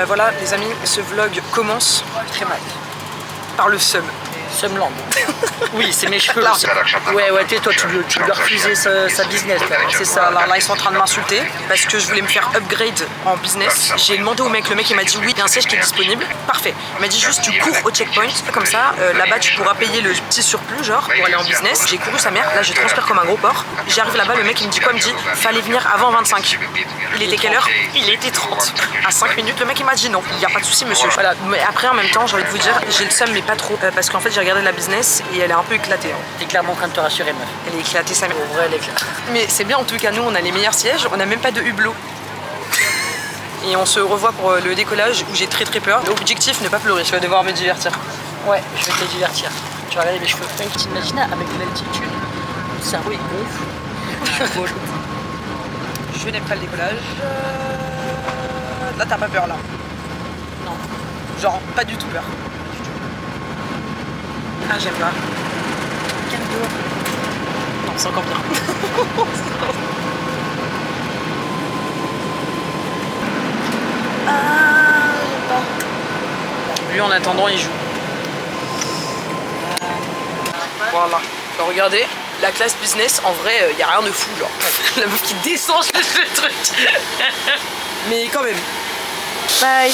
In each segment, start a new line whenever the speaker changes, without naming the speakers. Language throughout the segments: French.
Voilà les amis, ce vlog commence
Très mal.
par le seum.
Sumland. Oui, c'est mes cheveux. Ouais, toi tu lui as refusé sa business.
C'est ça, là ils sont en train de m'insulter parce que je voulais me faire upgrade en business. J'ai demandé au mec, le mec il m'a dit oui, il y a un siège qui est disponible. Parfait. Il m'a dit juste tu cours au checkpoint, comme ça, là-bas tu pourras payer le petit surplus genre pour aller en business. J'ai couru sa mère, là je transpire comme un gros porc. J'arrive là-bas, le mec il me dit quoi? Il me dit fallait venir avant 25. Il était quelle heure? Il était 30. À 5 minutes, le mec il m'a dit non, il n'y a pas de souci monsieur. Voilà, mais après en même temps j'ai envie de vous dire, j'ai le seum mais pas trop parce qu'en fait j'ai regardé la business et elle est un peu éclatée. Hein.
T'es clairement en train de te rassurer, meuf.
Elle est éclatée sa mère.
Au vrai, elle est éclatée.
Mais c'est bien en tout cas, nous on a les meilleurs sièges, on n'a même pas de hublot. Et on se revoit pour le décollage où j'ai très peur. L'objectif, ne pas pleurer, je vais devoir me divertir.
Ouais, je vais te divertir. Tu vas regarder mes cheveux. T'imagines avec de l'altitude, le cerveau il gonfle.
Je n'aime pas le décollage. Là t'as pas peur là?
Non.
Genre pas du tout peur. Ah j'aime pas.
Calme-toi.
Non c'est encore pire.
Ah, j'aime pas.
Lui en attendant il joue. Voilà. Bah, regardez, la classe business en vrai y a rien de fou genre. La meuf qui descend sur le truc. Mais quand même. Bye.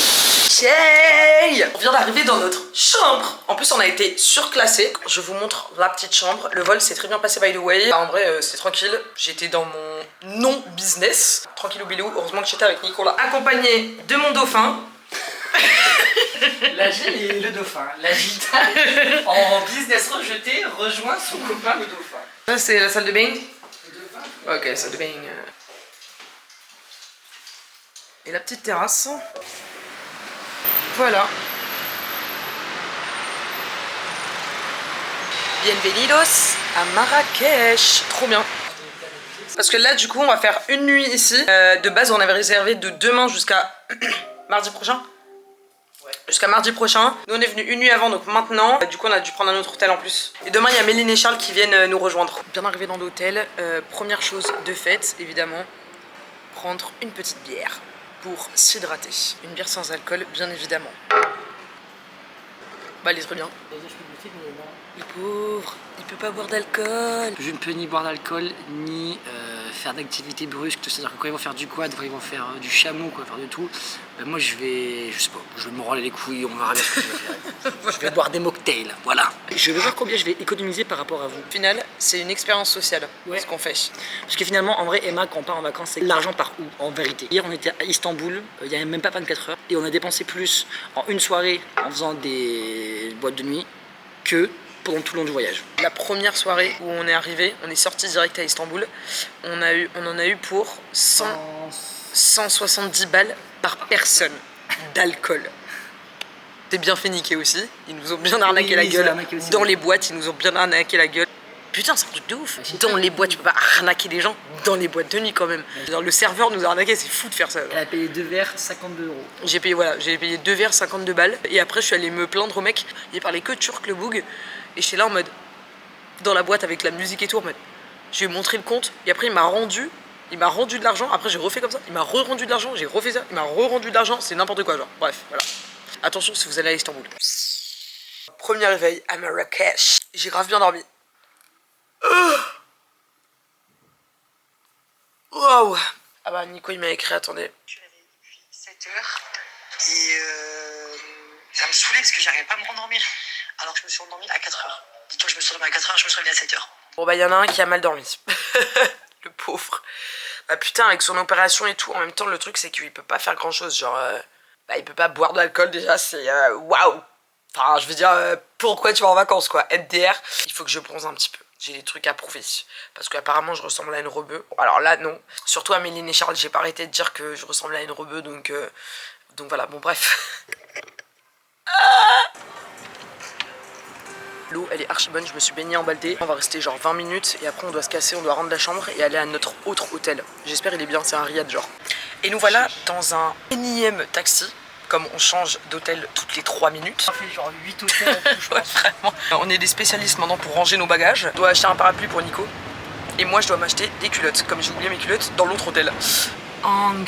Yay! On vient d'arriver dans notre chambre. En plus on a été surclassé. Je vous montre la petite chambre. Le vol s'est très bien passé by the way. En vrai c'était tranquille. J'étais dans mon non-business. Tranquillou bilou. Heureusement que j'étais avec Nicolas. Accompagné de mon dauphin.
La Gilles et le dauphin. La Gilles en business rejeté rejoint son copain le dauphin.
Ça c'est la salle de bain.
Le dauphin.
Ok, salle de bain. Et la petite terrasse. Voilà. Bienvenidos à Marrakech. Trop bien. Parce que là, du coup, on va faire une nuit ici. De base, on avait réservé de demain jusqu'à mardi prochain.
Ouais.
Jusqu'à mardi prochain. Nous, on est venu une nuit avant, donc maintenant, du coup, on a dû prendre un autre hôtel en plus. Et demain, il y a Méline et Charles qui viennent nous rejoindre. Bien arrivé dans l'hôtel. Première chose de fête, évidemment, prendre une petite bière pour s'hydrater. Une bière sans alcool, bien évidemment. Bah, elle est très bien. Le pauvre, il peut pas boire d'alcool.
Je ne peux ni boire d'alcool, ni faire d'activités brusques. C'est-à-dire que quand ils vont faire du quad, quand ils vont faire du chameau, quoi, faire de tout, ben moi je vais, je sais pas, je vais me râler les couilles, on verra bien ce que je vais faire. Je vais boire des mocktails, voilà. Je vais voir combien je vais économiser par rapport à vous.
Au final, c'est une expérience sociale,
Ouais.
ce qu'on fait.
Parce que finalement, en vrai, Emma, quand on part en vacances, c'est l'argent part où, en vérité? Hier, on était à Istanbul, il y a même pas 24 heures, et on a dépensé plus en une soirée en faisant des boîtes de nuit que pendant tout le long du voyage.
La première soirée où on est arrivé, on est sorti direct à Istanbul. On en a eu pour 170 balles par personne d'alcool. T'es bien fait niquer aussi. Ils nous ont bien arnaqué la gueule. Dans les boîtes, ils nous ont bien arnaqué la gueule. Putain, c'est un truc de ouf. Dans les boîtes, tu peux pas arnaquer des gens dans les boîtes de nuit quand même. Genre, le serveur nous a arnaqué, c'est fou de faire ça.
Elle a payé 2 verres, 52 euros.
J'ai payé 2 verres, 52 balles. Et après, je suis allée me plaindre au mec. Il parlait que turc, le boug. Et j'étais là en mode, dans la boîte avec la musique et tout, en mode, je lui ai montré le compte. Et après, il m'a rendu de l'argent. Après, j'ai refait comme ça. Il m'a rendu de l'argent. J'ai refait ça. Il m'a rendu de l'argent. C'est n'importe quoi, genre. Bref, voilà. Attention si vous allez à Istanbul. Premier réveil à Marrakech. J'ai grave bien dormi. Waouh. Ah bah, Nico, il m'a écrit, attendez.
Je suis réveillée depuis 7 heures et ça me saoulait parce que j'arrivais pas à me rendormir. Alors que je me suis endormie à 4 heures. Dis-toi que je me suis endormie à 4 heures, je me suis réveillée à 7 heures.
Bon bah, il y en a un qui a mal dormi. Le pauvre. Bah putain, avec son opération et tout, en même temps, le truc, c'est qu'il peut pas faire grand chose. Genre, bah, il peut pas boire de l'alcool déjà, c'est waouh. Enfin, je veux dire, pourquoi tu vas en vacances, quoi? NDR, il faut que je bronze un petit peu. J'ai des trucs à prouver. Parce qu'apparemment, je ressemble à une rebeu. Bon, alors là, non. Surtout à Méline et Charles, j'ai pas arrêté de dire que je ressemble à une rebeu, donc voilà, bon, bref. L'eau, elle est archi bonne, je me suis baignée en Baldé. On va rester genre 20 minutes et après on doit se casser, on doit rendre la chambre et aller à notre autre hôtel. J'espère il est bien, c'est un riad genre. Et nous voilà dans un énième taxi. Comme on change d'hôtel toutes les 3 minutes.
On fait genre 8 hôtels en tout, je pense.
Vraiment. On est des spécialistes maintenant pour ranger nos bagages. Je dois acheter un parapluie pour Nico. Et moi je dois m'acheter des culottes. Comme j'ai oublié mes culottes dans l'autre hôtel. Hang.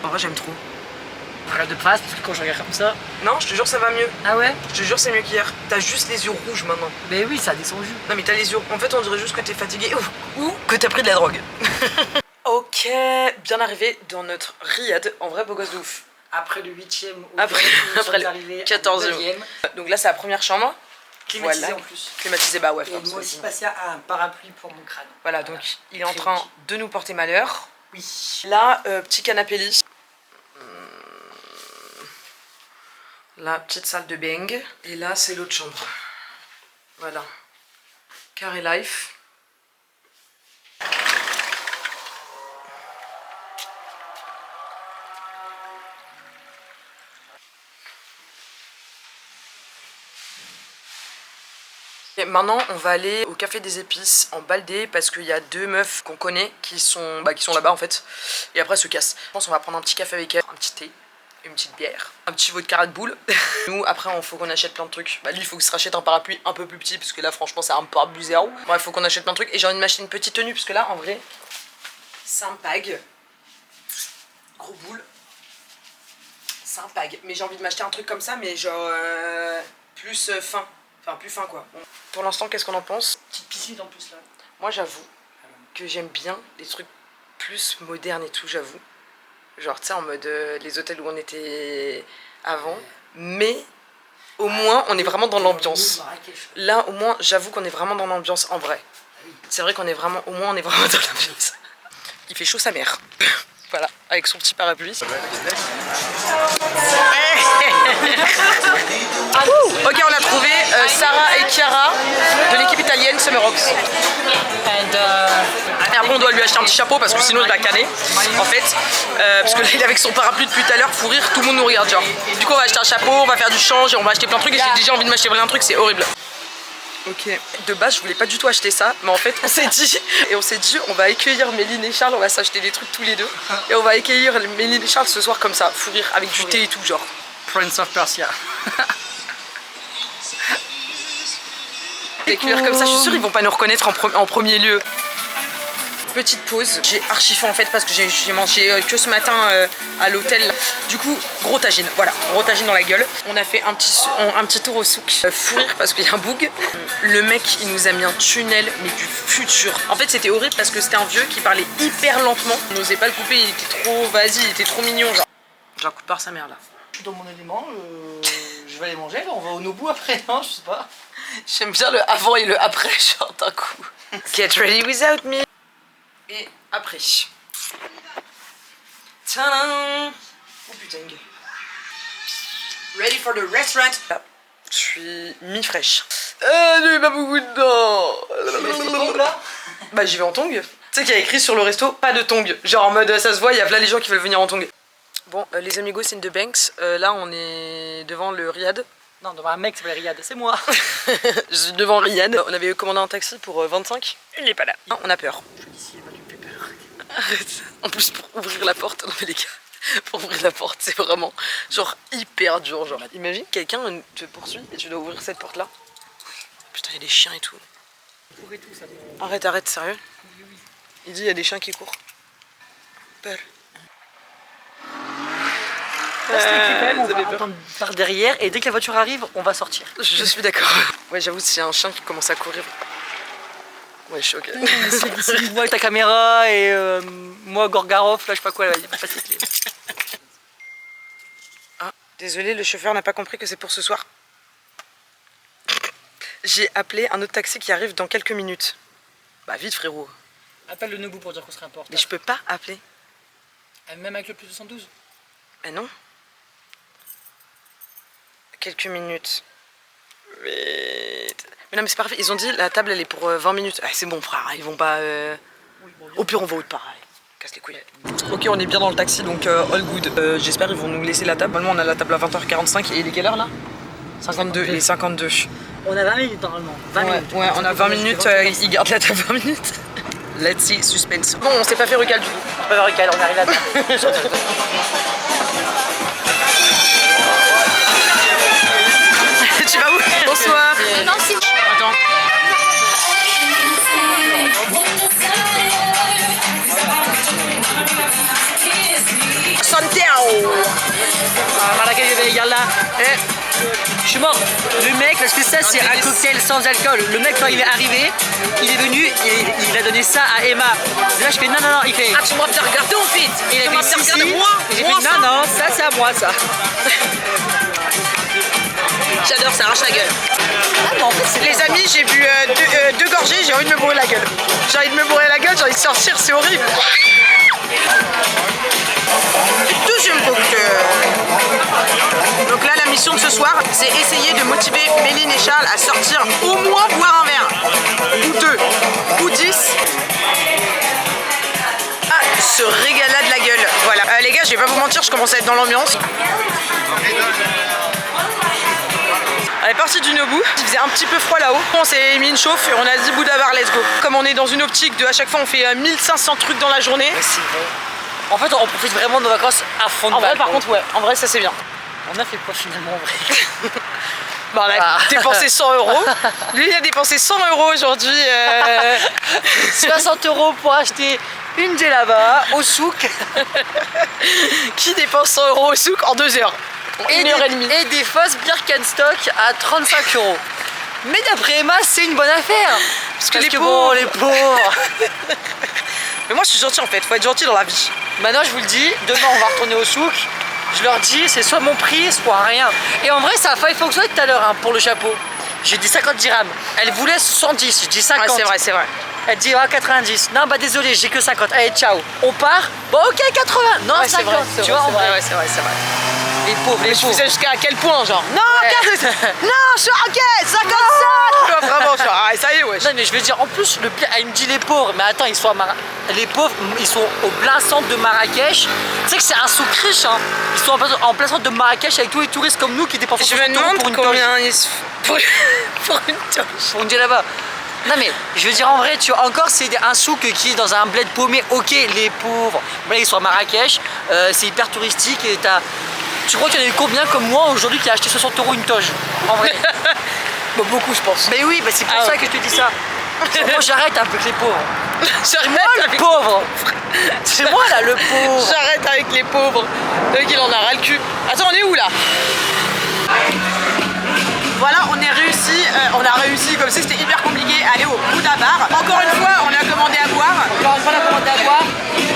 En vrai j'aime trop.
Regarde de face, parce que quand je regarde comme ça.
Non, je te jure, ça va mieux.
Ah ouais?
Je te jure, c'est mieux qu'hier. T'as juste les yeux rouges maintenant.
Mais oui, ça a descendu.
Non, mais t'as les yeux. En fait, on dirait juste que t'es fatigué ou que t'as pris de la drogue. Ok, bien arrivé dans notre riad. En vrai, beau gosse de ouf.
Après le 8ème,
Après le 14e. Donc là, c'est la première chambre.
Climatisé
Voilà.
en plus.
Climatisé, bah ouais.
Et moi aussi passé à un parapluie pour mon crâne.
Voilà, donc il est en train de nous porter malheur.
Oui.
Là, petit canapé lit. La petite salle de bang. Et là, c'est l'autre chambre. Voilà. Carré life. Et maintenant, on va aller au Café des Épices en Baldé parce qu'il y a 2 meufs qu'on connaît qui sont là-bas en fait. Et après, elles se cassent. Je pense qu'on va prendre un petit café avec elles, un petit thé, une petite bière, un petit vodka Red Bull. Nous, après, il faut qu'on achète plein de trucs. Bah, lui, il faut qu'il se rachète un parapluie un peu plus petit parce que là, franchement, c'est un parapluie zéro. Bref, il faut qu'on achète plein de trucs. Et j'ai envie de m'acheter une petite tenue parce que là, en vrai, c'est un pag. Gros boule. C'est un pag. Mais j'ai envie de m'acheter un truc comme ça, mais genre plus fin. Enfin, plus fin quoi. Bon. Pour l'instant, qu'est-ce qu'on en pense?
Petite piscine en plus là.
Moi, j'avoue que j'aime bien les trucs plus modernes et tout, j'avoue. Genre, tu sais, en mode les hôtels où on était avant. Mais au moins, on est vraiment dans l'ambiance. Là, au moins, j'avoue qu'on est vraiment dans l'ambiance en vrai. C'est vrai qu'on est vraiment, au moins, on est vraiment dans l'ambiance. Il fait chaud sa mère. Voilà, avec son petit parapluie. Ok, on a trouvé Sarah et Chiara de l'équipe italienne Summer Rocks. Et après on doit lui acheter un petit chapeau parce que sinon il va canner. En fait, parce que là il est avec son parapluie depuis tout à l'heure pour rire, tout le monde nous regarde genre. Du coup on va acheter un chapeau, on va faire du change et on va acheter plein de trucs et j'ai déjà envie de m'acheter plein de trucs, c'est horrible. Ok, de base je voulais pas du tout acheter ça, mais en fait on s'est dit on va accueillir Méline et Charles, on va s'acheter des trucs tous les deux et on va accueillir Méline et Charles ce soir comme ça, fou rire, avec du thé et tout genre.
Prince of Persia.
Des couleurs comme ça, je suis sûre ils vont pas nous reconnaître en premier lieu. Petite pause, j'ai archi faim en fait parce que j'ai mangé que ce matin à l'hôtel. Du coup, gros tagine, voilà, gros tagine dans la gueule. On a fait un petit tour au souk, fou rire parce qu'il y a un bug. Le mec il nous a mis un tunnel mais du futur. En fait c'était horrible parce que c'était un vieux qui parlait hyper lentement. On n'osait pas le couper, il était trop, vas-y, il était trop mignon genre. J'ai un coup de par sa mère là.
Je suis dans mon élément, je vais aller manger, on va au Nobu après, non, je sais pas.
J'aime bien le avant et le après, genre d'un coup. Get ready without me. Et après. Tadam! Oh putain. Ready for the restaurant. Là, je suis mi-fraîche. J'ai pas beaucoup de dents.
Là
Bah j'y vais en tongs. Tu sais qu'il y a écrit sur le resto, pas de tongs. Genre en mode ça se voit, il y a plein les gens qui veulent venir en tongs. Bon, les amigos in the banks. Là on est devant le riad.
Non, devant un mec qui s'appelle Riyad, c'est moi.
Je suis devant Riyad. On avait commandé un taxi pour 25. Il n'est pas là. Non, on a peur. Arrête. En plus, pour ouvrir la porte, non mais les gars, pour ouvrir la porte, c'est vraiment genre hyper dur. Genre, imagine quelqu'un te poursuit et tu dois ouvrir cette porte là. Putain, il y a des chiens et tout. Arrête, sérieux? Il dit il y a des chiens qui courent. Peur.
On va attendre par derrière et dès que la voiture arrive, on va sortir.
Je suis d'accord. Ouais, j'avoue, s'il y a un chien qui commence à courir. Ouais, je suis ok.
C'est moi avec ta caméra et moi Gorgarov, là je sais pas quoi, il est pas facile.
Ah, désolé, le chauffeur n'a pas compris que c'est pour ce soir. J'ai appelé un autre taxi qui arrive dans quelques minutes. Bah vite frérot.
Appelle le Nobu pour dire qu'on serait un peu en retard.
Mais je peux pas appeler.
Même avec le plus 212.
Ah non. Quelques minutes. Mais non mais c'est parfait, ils ont dit la table elle est pour 20 minutes. Ah, c'est bon frère, ils vont pas... Au pire on va autre part, allez. Casse les couilles. Ok, on est bien dans le taxi donc all good. J'espère ils vont nous laisser la table. Normalement on a la table à 20h45 et il est quelle heure là? 52, il est 52.
On a 20 minutes normalement. 20 minutes.
Ouais, on a 20 minutes, ils gardent la table 20 minutes. Let's see, suspense. Bon, on s'est pas fait recal du tout.
On s'est pas fait recal, on arrive là.
Tu vas où? Bonsoir.
Non, c'est...
Attends. Santiago.
Et yalla. Je suis mort. Le mec, parce que ça c'est un cocktail sans alcool. Le mec quand il est arrivé, il est venu et il a donné ça à Emma. Et là je fais non, il fait.
Ah, tu m'as bien regardé en fait.
Et il a fait si, si.
Moi,
Et j'ai fait non, ça c'est à moi ça.
J'adore, ça arrache la gueule.
Ah, mais en fait,
Les amis, j'ai bu deux gorgées, j'ai envie de me bourrer la gueule. J'ai envie de me bourrer la gueule, j'ai envie de sortir, c'est horrible. Deuxième cocktail. Donc là, la mission de ce soir, c'est essayer de motiver Méline et Charles à sortir au moins boire un verre. Ou deux. Ou 10. Ah, se régala de la gueule. Voilà. Les gars, je vais pas vous mentir, je commence à être dans l'ambiance. On est parti du Nobu, il faisait un petit peu froid là-haut. On s'est mis une chauffe et on a dit Bouddha bar, let's go. Comme on est dans une optique de à chaque fois on fait 1500 trucs dans la journée.
en fait, on profite vraiment de nos vacances à fond de
En vrai,
balle,
par
quoi.
contre, ouais, en vrai, ça c'est bien.
On a fait quoi finalement en vrai?
Bah, on a dépensé 100 €. Lui, il a dépensé 100 € aujourd'hui.
60 € pour acheter une djellaba au souk.
Qui dépense 100 € au souk en 2 heures? Une heure et demie.
Et des fausses Birkenstock à 35 €. Mais d'après Emma, c'est une bonne affaire. Parce que
les
bon,
pauvres.
les pauvres.
Mais moi, je suis gentil en fait, faut être gentil dans la vie.
Maintenant, je vous le dis, demain on va retourner au souk. Je leur dis, c'est soit mon prix, soit rien. Et en vrai, ça a failli fonctionner tout à l'heure hein, pour le chapeau. J'ai dit 50 dirhams. Elle voulait 70, je dis 50.
Ouais, c'est vrai, c'est vrai.
Elle dit 90. Non, bah désolé, j'ai que 50. Allez, ciao. On part. Bon, ok, 80. Non,
Ouais,
50.
c'est
Tu vois, en vrai.
ouais, c'est vrai, c'est vrai.
Les pauvres, les
Mais je
pauvres.
faisais jusqu'à quel point, genre? Non,
Ouais.
15, non, je suis ok, 55. Tu vois, vraiment, genre, ah, ça y est, ouais.
Non, mais je veux dire, en plus, le pire, elle me dit les pauvres. Mais attends, ils sont à les pauvres, ils sont au plein centre de Marrakech. Tu sais que c'est un souk riche, hein. Ils sont en plein centre de Marrakech avec tous les touristes comme nous qui dépensent
Je me
60 €
demande
pour une toge.
combien ils se... pour une toge.
Pour une djellaba. Non mais je veux dire en vrai, tu vois, encore c'est un souk qui est dans un bled paumé, ok les pauvres, mais là ils sont à Marrakech, c'est hyper touristique et t'as... Tu crois qu'il y en a eu combien comme moi aujourd'hui qui a acheté 60 € une toge? En vrai.
Bon, beaucoup je pense.
Mais oui, bah c'est pour
Ah
ça
ouais.
que je te dis ça. Moi j'arrête un peu avec les pauvres.
J'arrête
Moi le
avec...
pauvre. C'est moi là le pauvre.
J'arrête avec les pauvres. Le mec il en a ras le cul. Attends, on est où là? Voilà, on a réussi comme si c'était hyper compliqué à aller au Bouddha bar. Encore une fois, on a commandé à boire.
Alors on a commandé à boire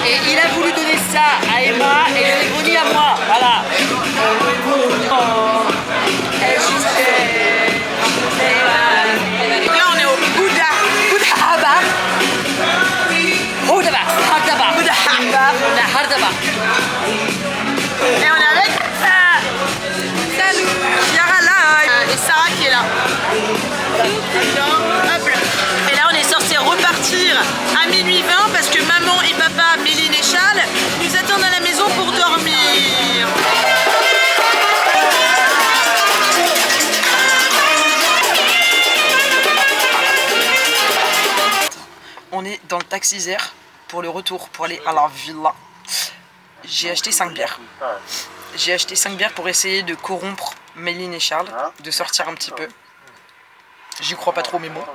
et il a voulu donner ça à Emma et je l'ai donné à moi. Voilà.
Donc là, on est au Bouddha bar.
Bouddha bar. Bouddha bar. Bouddha bar.
Et on est avec Chiara là et Sarah qui est là. Hop là. Et là on est censé repartir à minuit 20 parce que maman et papa, Méline et Charles, nous attendent à la maison pour dormir. On est dans le taxi Zer pour le retour, pour aller à la villa. J'ai acheté 5 bières. J'ai acheté 5 bières pour essayer de corrompre Méline et Charles, de sortir un petit peu. J'y crois pas trop mais bon.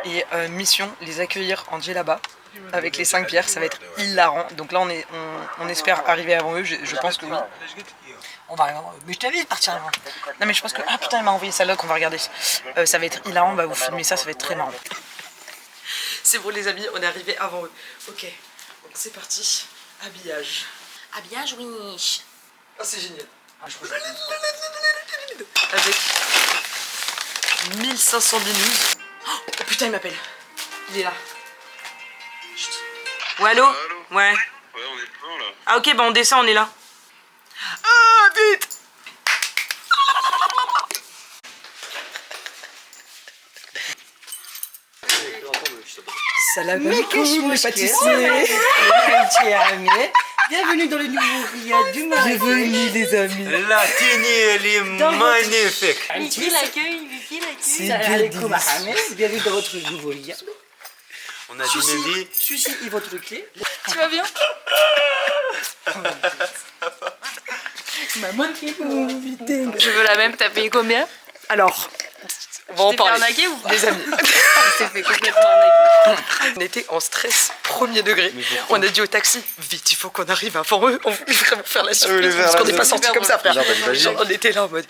Et mission, les accueillir en djellaba avec les 5 bières, ça va être hilarant. Donc là on espère arriver avant eux, je pense que oui.
On va arriver. Mais je t'avais de partir avant.
Non mais je pense que... Ah putain, elle m'a envoyé ça là qu'on va regarder. Ça va être hilarant, bah vous filmez ça, ça va être très marrant. C'est bon les amis, on est arrivé avant eux. Ok, donc c'est parti. Habillage.
Habillage, oui.
Oh c'est génial. Avec 1500 binous. Oh putain il m'appelle. Il est là. Chut. Ouais allô? Ouais.
Ouais, on est plein là.
Ah ok bah on descend, on est là. Ah vite. Salam alaikum les pâtissiers.
Bienvenue dans le nouveau Riyad du Maroc.
Bienvenue les amis.
La tenue, elle est magnifique.
Vivi l'accueil, Vivi l'accueil.
Salam alaikum Mohamed. Bienvenue dans votre nouveau Riyad.
On a du midi.
Ceci est votre clé.
Tu vas bien?
Je veux la même, t'as payé combien?
Alors, On va en parler.
arnaquer ou pas?
Les amis.
C'est fait complètement arnaquer.
On était en stress premier degré. On a dit au taxi, vite, il faut qu'on arrive avant eux. On voulait vraiment faire la surprise parce qu'on n'est pas sortis comme ça, frère. Genre, on était là en mode.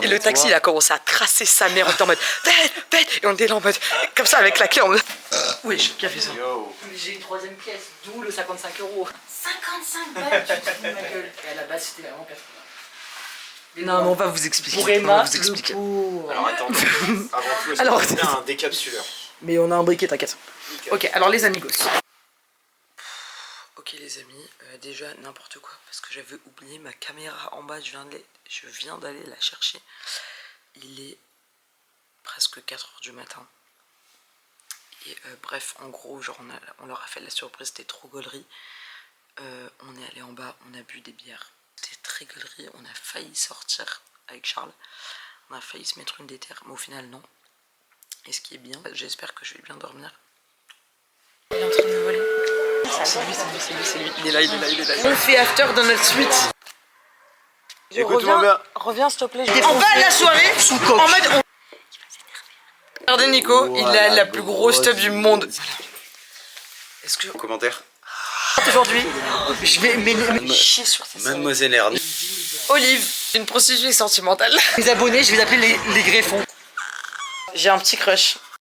Et le taxi, il a commencé à crasser sa mère. On était en mode, bête. Et on était là en mode, comme ça, avec la clé en mode. Wesh, qui a fait ça?
J'ai une troisième pièce, d'où le 55 €.
55 balles.
Tu te fous de ma gueule. Et à la base, c'était vraiment 80.
Non, mais on va vous expliquer.
Pour
On va
Emma,
vous expliquer.
Alors attends, avant tout, est-ce
Alors,
qu'on a un décapsuleur?
Mais on a un briquet, t'inquiète. Ok, alors les amigos. Ok les amis, déjà n'importe quoi parce que j'avais oublié ma caméra en bas, je viens d'aller la chercher. Il est presque 4 h du matin. Et bref, en gros, genre on leur a fait la surprise, c'était trop gaulerie. On est allé en bas, on a bu des bières. C'était très gaulerie, on a failli sortir avec Charles. On a failli se mettre une déterre, mais au final non. Et ce qui est bien, j'espère que je vais bien dormir. Il est en train de me voler. C'est lui. Il est là. On fait after dans notre suite.
Écoute-moi bien.
Reviens s'il te plaît. On va à la soirée en mode... Regardez Nico, il a la plus grosse teub du monde. Est-ce que...
Commentaire.
Aujourd'hui, je vais me chier sur ces
Mademoiselle Ernie.
Olive, une prostituée sentimentale. Les abonnés, je vais appeler les greffons. J'ai un petit crush.